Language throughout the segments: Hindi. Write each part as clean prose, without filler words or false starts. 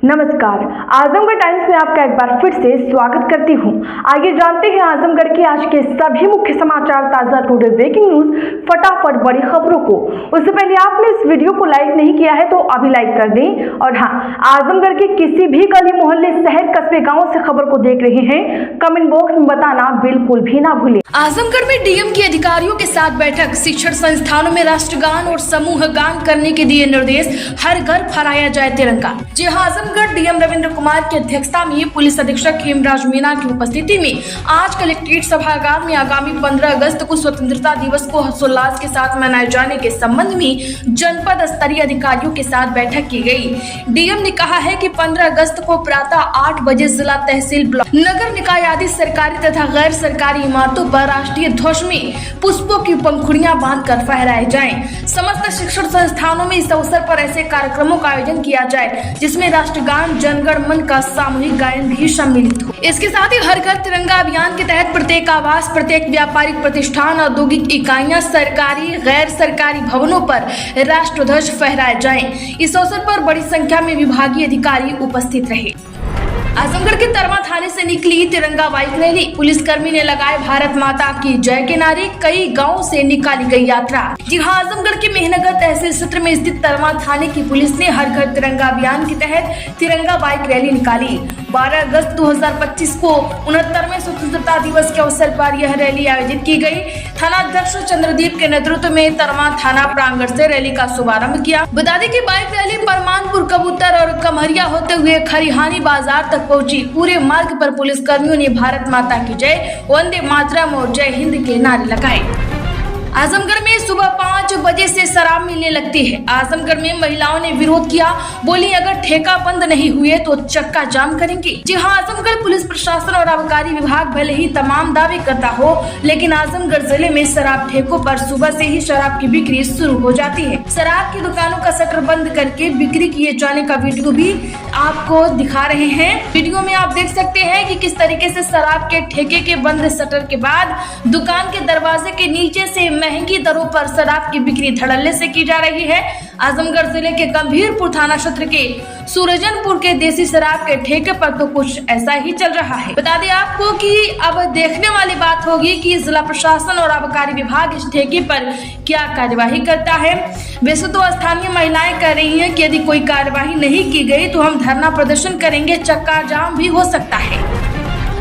नमस्कार, आजमगढ़ टाइम्स में आपका एक बार फिर से स्वागत करती हूं। आइए जानते हैं आजमगढ़ के आज के सभी मुख्य समाचार, ताजा टुडे ब्रेकिंग न्यूज, फटाफट बड़ी खबरों को। उससे पहले आपने इस वीडियो को लाइक नहीं किया है तो अभी लाइक कर दें। और हाँ, आजमगढ़ के किसी भी गली मोहल्ले, शहर, कस्बे, गाँव से खबर को देख रहे हैं, कमेंट बॉक्स में बताना बिल्कुल भी ना भूलें। आजमगढ़ में डीएम के अधिकारियों के साथ बैठक, शिक्षण संस्थानों में राष्ट्रगान और समूह गान करने के दिए निर्देश, हर घर फहराया जाए तिरंगा। जी हाँ, आजमगढ़ डीएम रविंद्र कुमार की अध्यक्षता में पुलिस अधीक्षक हेमराज मीणा की उपस्थिति में आज कलेक्ट्रेट सभागार में आगामी 15 अगस्त को स्वतंत्रता दिवस को हर्षोल्लास के साथ मनाए जाने के संबंध में जनपद स्तरीय अधिकारियों के साथ बैठक की गई। डीएम ने कहा है कि 15 अगस्त को प्रातः 8 बजे जिला, तहसील, ब्लॉक, नगर निकाय आदि सरकारी तथा गैर सरकारी इमारतों पर राष्ट्रीय ध्वज में पुष्पों की पंखुड़ियां बांधकर फहराए जाएं। समस्त शिक्षण संस्थानों में इस अवसर पर ऐसे कार्यक्रमों का आयोजन किया जाए जिसमें राष्ट्रगान, जनगण मन का सामूहिक गायन भी सम्मिलित हो। इसके साथ ही हर घर तिरंगा अभियान के तहत प्रत्येक आवास, प्रत्येक व्यापारिक प्रतिष्ठान, औद्योगिक इकाइयां, सरकारी, गैर सरकारी भवनों पर राष्ट्रध्वज फहराए जाएं। इस अवसर पर बड़ी संख्या में विभागीय अधिकारी उपस्थित रहे। आजमगढ़ के तरमा थाने से निकली तिरंगा बाइक रैली, पुलिसकर्मी ने लगाए भारत माता की जय के नारे, कई गांवों से निकाली गई यात्रा। जी हां, आजमगढ़ के मेहनगर तहसील क्षेत्र में स्थित तरमा थाने की पुलिस ने हर घर तिरंगा अभियान के तहत तिरंगा बाइक रैली निकाली। 12 अगस्त 2025 को 69वें स्वतंत्रता दिवस के अवसर पर यह रैली आयोजित की गई। थानाध्यक्ष चंद्रदीप के नेतृत्व में तरमा थाना प्रांगण से रैली का शुभारंभ किया। बता दें कि बाइक रैली परमानपुर, कबूतर और कमहरिया होते हुए खरिहानी बाजार तक पहुंची। पूरे मार्ग पर पुलिस कर्मियों ने भारत माता की जय, वंदे मातरम और जय हिंद के नारे लगाए। आजमगढ़ में सुबह 5 बजे से शराब मिलने लगती है। आजमगढ़ में महिलाओं ने विरोध किया, बोली अगर ठेका बंद नहीं हुए तो चक्का जाम करेंगे। जी हां, आजमगढ़ पुलिस प्रशासन और आबकारी विभाग भले ही तमाम दावे करता हो, लेकिन आजमगढ़ जिले में शराब ठेकों पर सुबह से ही शराब की बिक्री शुरू हो जाती है। शराब की दुकानों का शटर बंद करके बिक्री किए जाने का वीडियो भी आपको दिखा रहे हैं। वीडियो में आप देख सकते हैं कि किस तरीके से शराब के ठेके के बंद शटर के बाद दुकान के दरवाजे के नीचे से महंगी दरों पर शराब की बिक्री धड़ल्ले से की जा रही है। आजमगढ़ जिले के गंभीरपुर थाना क्षेत्र के सूरजनपुर के देसी शराब के ठेके पर तो कुछ ऐसा ही चल रहा है। बता दें आपको कि अब देखने वाली बात होगी कि जिला प्रशासन और आबकारी विभाग इस ठेके पर क्या कार्यवाही करता है। वैसे तो स्थानीय महिलाएं कह रही हैं कि यदि कोई कार्यवाही नहीं की गई तो हम धरना प्रदर्शन करेंगे, चक्का जाम भी हो सकता है।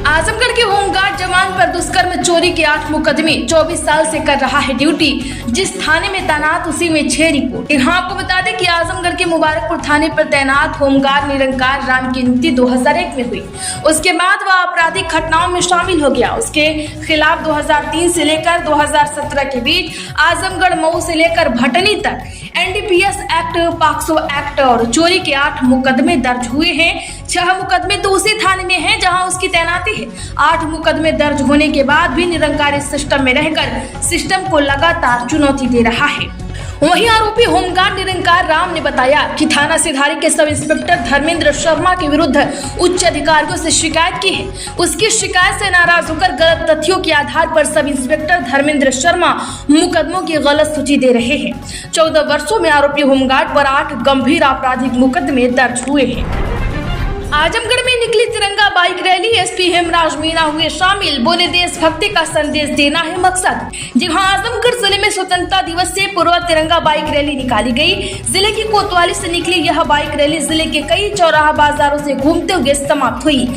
आजमगढ़ के होमगार्ड जवान पर दुष्कर्म, चोरी के 8 मुकदमे, 24 साल से कर रहा है ड्यूटी। जिस थाने में तैनात उसी में 6 रिपोर्ट। यहाँ आपको बता दें कि आजमगढ़ के मुबारकपुर थाने पर तैनात होमगार्ड निरंकार राम की नियुक्ति 2001 में हुई। उसके बाद वह आपराधिक घटनाओं में शामिल हो गया। उसके खिलाफ 2003 से लेकर 2017 के बीच आजमगढ़, मऊ से लेकर भटनी तक NDPS एक्ट, पॉक्सो एक्ट और चोरी के 8 मुकदमे दर्ज हुए हैं। 6 मुकदमे तो उसी थाने में हैं जहां उसकी तैनाती है। 8 मुकदमे दर्ज होने के बाद भी निरंकारी सिस्टम में रहकर सिस्टम को लगातार चुनौती दे रहा है। वहीं आरोपी होमगार्ड निरंकार राम ने बताया कि थाना सिधारी के सब इंस्पेक्टर धर्मेंद्र शर्मा के विरुद्ध उच्च अधिकारियों से शिकायत की है। उसकी शिकायत से नाराज होकर गलत तथ्यों के आधार पर सब इंस्पेक्टर धर्मेंद्र शर्मा मुकदमों की गलत सूची दे रहे हैं। 14 वर्षों में आरोपी होमगार्ड पर 8 गंभीर आपराधिक मुकदमे दर्ज हुए हैं। आजमगढ़ में निकली तिरंगा bike rally, SP Hemraj Meena हुए शामिल, बोले देशभक्ति का संदेश देना है मकसद। जी हां, आजमगढ़ जिले में स्वतंत्रता दिवस से पूर्व तिरंगा बाइक रैली निकाली गई। जिले की कोतवाली से निकली यह बाइक रैली जिले के कई चौराहा बाजारों से घूमते हुए समाप्त हुई।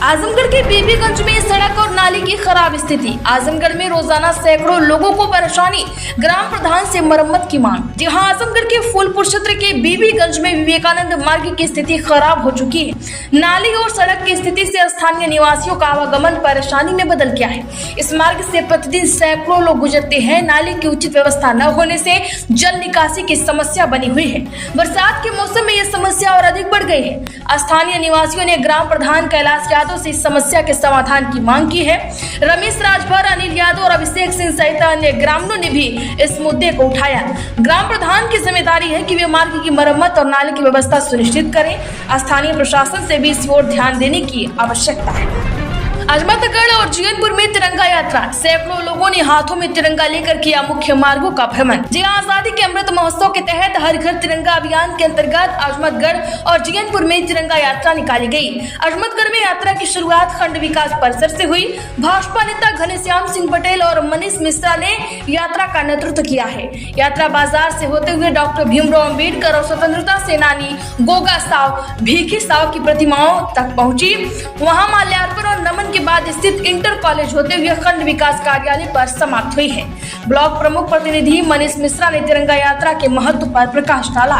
आजमगढ़ के बीबीगंज में सड़क और नाली की खराब स्थिति। आजमगढ़ में रोजाना सैकड़ों लोगों को परेशानी, ग्राम प्रधान से मरम्मत की मांग। जी हां, आजमगढ़ के फूलपुर क्षेत्र के बीबीगंज में विवेकानंद मार्ग की स्थिति खराब हो चुकी है। नाली और सड़क की स्थिति से स्थानीय निवासियों का आवागमन परेशानी में बदल गया है। इस मार्ग से प्रतिदिन सैकड़ों लोग गुजरते हैं। नाली की उचित व्यवस्था न होने से जल निकासी की समस्या बनी हुई है। बरसात के मौसम में यह समस्या और अधिक बढ़ गई है। स्थानीय निवासियों ने ग्राम प्रधान कैलाश यादव से इस समस्या के समाधान की मांग की है। रमेश राजभर, अनिल यादव और अभिषेक सिंह सहित अन्य ग्रामीणों ने भी इस मुद्दे को उठाया। ग्राम प्रधान की जिम्मेदारी है कि वे मार्ग की मरम्मत और नाले की व्यवस्था सुनिश्चित करें। स्थानीय प्रशासन से भी इस ओर ध्यान देने की आवश्यकता है। अजमतगढ़ और जीयनपुर में तिरंगा यात्रा, सैकड़ों लोगों ने हाथों में तिरंगा लेकर किया मुख्य मार्गों का भ्रमण। जी आजादी के अमृत महोत्सव के तहत हर घर तिरंगा अभियान के अंतर्गत अजमतगढ़ और जीयनपुर में तिरंगा यात्रा निकाली गई। अजमतगढ़ में यात्रा की शुरुआत खंड विकास परिसर से हुई। भाजपा नेता घनश्याम सिंह पटेल और मनीष मिश्रा ने यात्रा का नेतृत्व किया है। यात्रा बाजार से होते हुए डॉक्टर भीमराव अम्बेडकर और स्वतंत्रता सेनानी गोगा साव, भीखी साव की प्रतिमाओं तक पहुंची। वहां माल्यार्पण और नमन के बाद स्थित इंटर कॉलेज होते हुए खंड विकास कार्यालय पर समाप्त हुई है। ब्लॉक प्रमुख प्रतिनिधि मनीष मिश्रा ने तिरंगा यात्रा के महत्व पर प्रकाश डाला।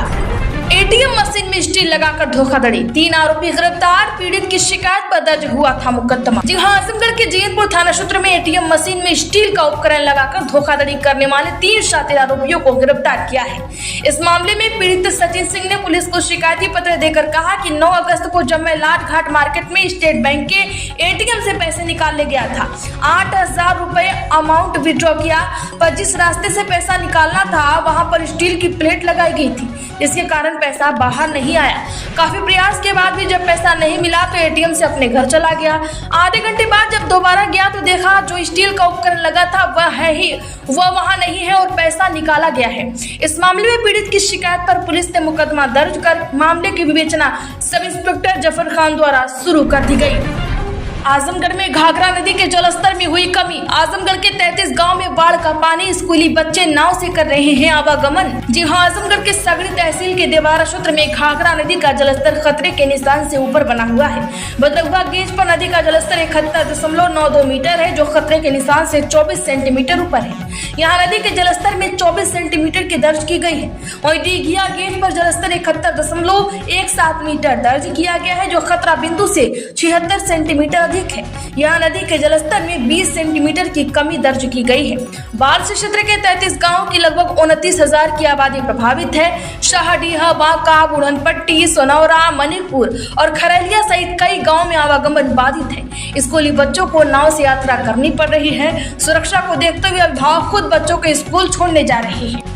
एटीएम मशीन में स्टील लगाकर धोखाधड़ी, 3 आरोपी गिरफ्तार। पीड़ित की शिकायत पर दर्ज हुआ था मुकदमा। जी हां, आजमगढ़ के जीयनपुर थाना क्षेत्र में एटीएम मशीन में स्टील का उपकरण लगाकर धोखाधड़ी करने वाले 3 शातिर आरोपियों को गिरफ्तार किया है। इस मामले में पीड़ित सचिन सिंह ने पुलिस को शिकायती पत्र देकर कहा कि 9 अगस्त को जब मैं लाट घाट मार्केट में स्टेट बैंक के एटीएम से पैसे निकालने गया था, 8,000 रुपए अमाउंट विड्रॉ किया, पर जिस रास्ते से पैसा निकालना था वहां पर स्टील की प्लेट लगाई गई थी, जिसके कारण पैसा बाहर नहीं आया। काफी प्रयास के बाद भी जब पैसा नहीं मिला तो एटीएम से अपने घर चला गया। आधे घंटे बाद जब दोबारा गया तो देखा जो स्टील का उपकरण लगा था वह वहां नहीं है और पैसा निकाला गया है। इस मामले में पीड़ित की शिकायत पर पुलिस ने मुकदमा दर्ज कर मामले की विवेचना सब इंस्पेक्टर जफर खान द्वारा शुरू कर दी गई। आजमगढ़ में घाघरा नदी के जलस्तर में हुई कमी। आजमगढ़ के 33 गांव में बाढ़ का पानी, स्कूली बच्चे नाव से कर रहे हैं आवागमन। जी हां, आजमगढ़ के सगड़ी तहसील के देवारा क्षेत्र में घाघरा नदी का जलस्तर खतरे के निशान से ऊपर बना हुआ है। बदरवा गेज पर नदी का जलस्तर 71.92 मीटर है, जो खतरे के निशान से 24 सेंटीमीटर ऊपर है। यहाँ नदी के जलस्तर में 24 सेंटीमीटर की दर्ज की गई है। वहीं डीघिया गेज पर जलस्तर 71.17 मीटर दर्ज किया गया है, जो खतरा बिंदु से 76 सेंटीमीटर अधिक है। यहाँ नदी के जलस्तर में 20 सेंटीमीटर की कमी दर्ज की गई है। बाढ़ से क्षेत्र के 33 गाँव की लगभग 29,000 की आबादी प्रभावित है। शाहडीहा, बांका, बुढ़नपट्टी, सोनौरा, मणिपुर और खरैलिया सहित कई गाँव में आवागमन बाधित है। स्कूली बच्चों को नाव से यात्रा करनी पड़ रही है। सुरक्षा को देखते हुए अभिभावक खुद बच्चों को स्कूल छोड़ने जा रहे हैं।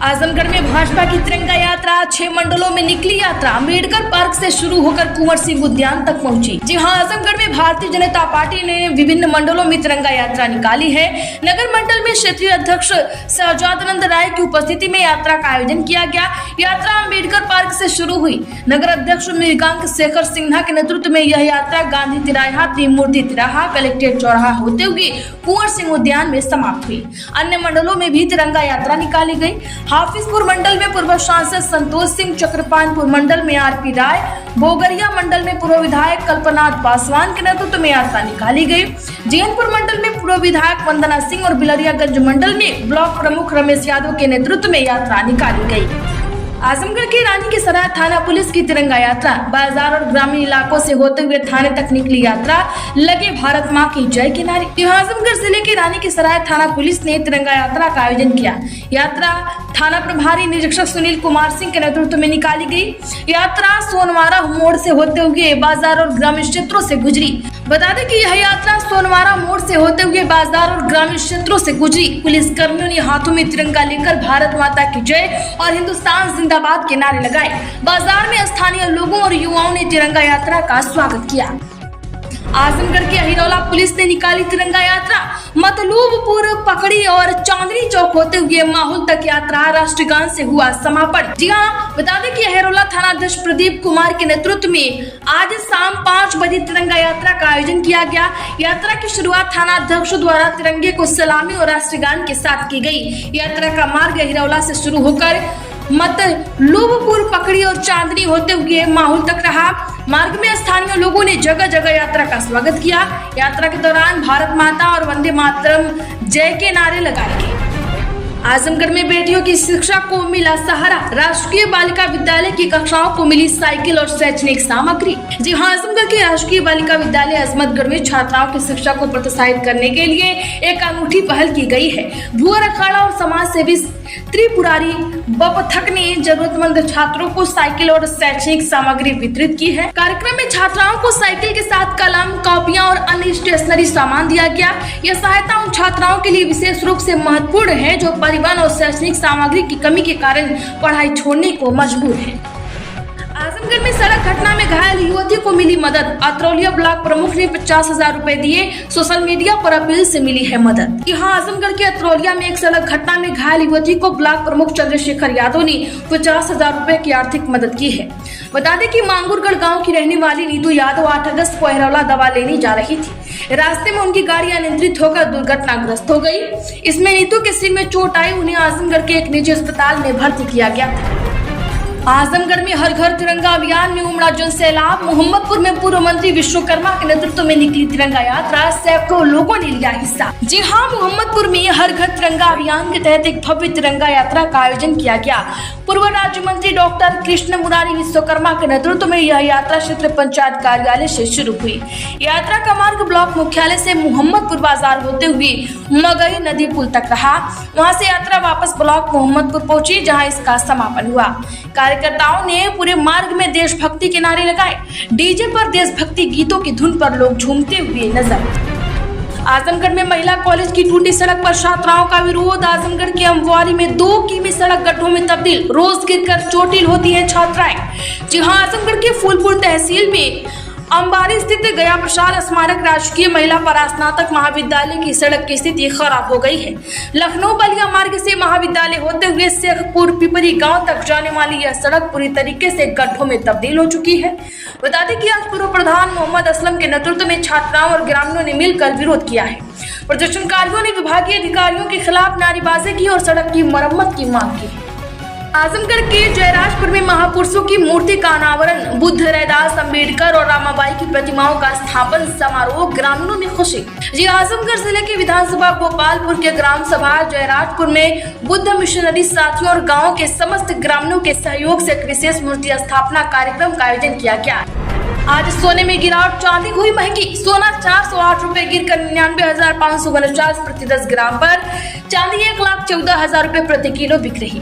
आजमगढ़ में भाजपा की तिरंगा यात्रा, 6 मंडलों में निकली यात्रा। अम्बेडकर पार्क से शुरू होकर कुंवर सिंह उद्यान तक पहुंची। जी हां, आजमगढ़ में भारतीय जनता पार्टी ने विभिन्न मंडलों में तिरंगा यात्रा निकाली है। नगर मंडल में क्षेत्रीय अध्यक्ष शहजादानंद राय की उपस्थिति में यात्रा का आयोजन किया गया। यात्रा अम्बेडकर पार्क से शुरू हुई। नगर अध्यक्ष मृगांक शेखर सिन्हा के नेतृत्व में यह यात्रा गांधी तिराहा, त्रिमूर्ति तिराहा, कलेक्ट्रेट चौराहा होते हुए कुंवर सिंह उद्यान में समाप्त हुई। अन्य मंडलों में भी तिरंगा यात्रा निकाली गई। हाफिजपुर मंडल में पूर्व सांसद संतोष सिंह, चक्रपानपुर मंडल में आरपी राय, बोगरिया मंडल में पूर्व विधायक कल्पनाथ पासवान के नेतृत्व में यात्रा निकाली गई। जीयनपुर मंडल में पूर्व विधायक वंदना सिंह और बिलरियागंज मंडल में ब्लॉक प्रमुख रमेश यादव के नेतृत्व में यात्रा निकाली गई। आजमगढ़ के रानी की सराय थाना पुलिस की तिरंगा यात्रा, बाजार और ग्रामीण इलाकों से होते हुए थाने तक निकली यात्रा, लगे भारत माँ की जय के नारे। आजमगढ़ जिले के रानी की सराय थाना पुलिस ने तिरंगा यात्रा का आयोजन किया। यात्रा थाना प्रभारी निरीक्षक सुनील कुमार सिंह के नेतृत्व में निकाली गई। यात्रा सोनवारा मोड़ से होते हुए बाजार और ग्रामीण क्षेत्रों से गुजरी। बता दें कि यह यात्रा सोनवारा मोड़ से होते हुए बाजार और ग्रामीण क्षेत्रों से गुजरी। पुलिस कर्मियों ने हाथों में तिरंगा लेकर भारत माता की जय और हिंदुस्तान जिंदाबाद के नारे लगाए। बाजार में स्थानीय लोगों और युवाओं ने तिरंगा यात्रा का स्वागत किया। आजमगढ़ के अहिरौला पुलिस ने निकाली तिरंगा यात्रा। मतलूबपुर, पकड़ी और चांदनी चौक होते हुए माहौल तक यात्रा राष्ट्रगान से हुआ समापन। जी हाँ, बता दें कि अहिरौला थानाध्यक्ष प्रदीप कुमार के नेतृत्व में आज शाम 5 बजे तिरंगा यात्रा का आयोजन किया गया। यात्रा की शुरुआत थानाध्यक्ष द्वारा तिरंगे को सलामी और राष्ट्रगान के साथ की गई। यात्रा का मार्ग अहिरौला से शुरू होकर मतलूबपुर, पकड़ी और चांदनी होते हुए माहौल तक रहा। मार्ग में स्थानीय लोगों ने जगह जगह यात्रा का स्वागत किया। यात्रा के दौरान भारत माता और वंदे मातरम जय के नारे लगाए गए। आजमगढ़ में बेटियों की शिक्षा को मिला सहारा। राजकीय बालिका विद्यालय की कक्षाओं को मिली साइकिल और शैक्षणिक सामग्री। जी हाँ, आजमगढ़ के राजकीय बालिका विद्यालय अजमतगढ़ में छात्राओं की शिक्षा को प्रोत्साहित करने के लिए एक अनूठी पहल की गई है। भुअर अखाड़ा और समाज सेवी त्रिपुरारी बपथक ने जरूरतमंद छात्रों को साइकिल और शैक्षणिक सामग्री वितरित की है। कार्यक्रम में छात्राओं को साइकिल के साथ कलम, कॉपियां और अन्य स्टेशनरी सामान दिया गया। यह सहायता उन छात्राओं के लिए विशेष रूप से महत्वपूर्ण है जो परिवहन और शैक्षणिक सामग्री की कमी के कारण पढ़ाई छोड़ने को मजबूर है। आजमगढ़ में सड़क घटना में घायल युवती को मिली मदद। अतरौलिया ब्लॉक प्रमुख ने 50,000 रुपए दिए। सोशल मीडिया पर अपील से मिली है मदद। यहाँ आजमगढ़ के अतरौलिया में एक सड़क घटना में घायल युवती को ब्लॉक प्रमुख चंद्रशेखर यादव ने 50,000 रुपए की आर्थिक मदद की है। बता दें कि मांगुरगढ़ गांव की रहने वाली नीतू यादव 8 अगस्त को अहरौला दवा लेने जा रही थी। रास्ते में उनकी गाड़ी अनियंत्रित होकर दुर्घटनाग्रस्त हो गई। इसमें नीतू के सिर में चोट आई। उन्हें आजमगढ़ के एक निजी अस्पताल में भर्ती किया गया था। आजमगढ़ में हर घर तिरंगा अभियान में उमड़ा जन सैलाब। मोहम्मदपुर में पूर्व मंत्री विश्वकर्मा के नेतृत्व में निकली तिरंगा यात्रा। सैकड़ों लोगों ने लिया हिस्सा। जी हां, मोहम्मदपुर में हर घर तिरंगा अभियान के तहत एक भव्य तिरंगा यात्रा का आयोजन किया गया। पूर्व राज्य मंत्री डॉक्टर कृष्ण मुरारी विश्वकर्मा के नेतृत्व में यह यात्रा क्षेत्र पंचायत कार्यालय से शुरू हुई। यात्रा का मार्ग ब्लॉक मुख्यालय से मोहम्मदपुर बाजार होते हुए मगई नदी पुल तक रहा। वहां से यात्रा वापस ब्लॉक मोहम्मदपुर पहुंची, जहां इसका समापन हुआ। कार्यकर्ताओं ने पूरे मार्ग में देशभक्ति के नारे लगाए। डीजे पर देशभक्ति गीतों की धुन पर लोग झूमते हुए नजर। आजमगढ़ में महिला कॉलेज की टूटी सड़क पर छात्राओं का विरोध। आजमगढ़ के अमवारी में 2 किमी सड़क गड्ढों में तब्दील। रोज गिरकर चोटिल होती हैं छात्राएं। जी हां, आजमगढ़ के फूलपुर तहसील में अंबारी स्थित गया प्रसाद स्मारक राजकीय महिला परास्नातक महाविद्यालय की सड़क की स्थिति खराब हो गई है। लखनऊ बलिया मार्ग से महाविद्यालय होते हुए शेखपुर पिपरी गांव तक जाने वाली यह सड़क पूरी तरीके से गड्ढों में तब्दील हो चुकी है। बता दें कि आज पूर्व प्रधान मोहम्मद असलम के नेतृत्व में छात्राओं और ग्रामीणों ने मिलकर विरोध किया है। प्रदर्शनकारियों ने विभागीय अधिकारियों के खिलाफ नारेबाजी की और सड़क की मरम्मत की मांग की। आजमगढ़ के जयराजपुर में महापुरुषों की मूर्ति का अनावरण। बुद्ध, रैदास, अंबेडकर और रामाबाई की प्रतिमाओं का स्थापन समारोह। ग्रामीणों में खुशी। जी, आजमगढ़ जिले के विधानसभा गोपालपुर के ग्राम सभा जयराजपुर में बुद्ध मिशनरी साथियों और गांव के समस्त ग्रामीणों के सहयोग से एक विशेष मूर्ति स्थापना कार्यक्रम का आयोजन किया गया। आज सोने में गिरावट, चांदी हुई महंगी। सोना 408 रुपए गिरकर 99,549 प्रति 10 ग्राम पर। चांदी 1,14,000 रुपए प्रति किलो बिक रही।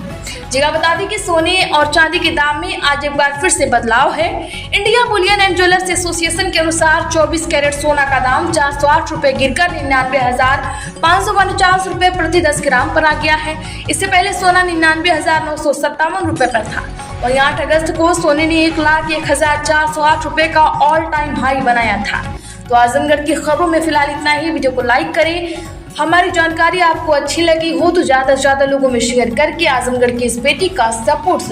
जगह बता दें कि सोने और चांदी के दाम में आज एक बार फिर से बदलाव है। India Boolean and jewellers association के अनुसार 24 कैरेट सोना का दाम 408 रुपए गिरकर 99,549 रुपए प्रति 10 ग्राम पर आ गया है। इससे पहले सोना 99,957 रुपए पर था। और 8 अगस्त को सोने ने 1,01,408 रुपए का ऑल टाइम हाई बनाया था। तो आजमगढ़ की खबरों में फिलहाल इतना ही। वीडियो को लाइक करें। हमारी जानकारी आपको अच्छी लगी हो तो ज्यादा से ज्यादा लोगों में शेयर करके आजमगढ़ की इस बेटी का सपोर्ट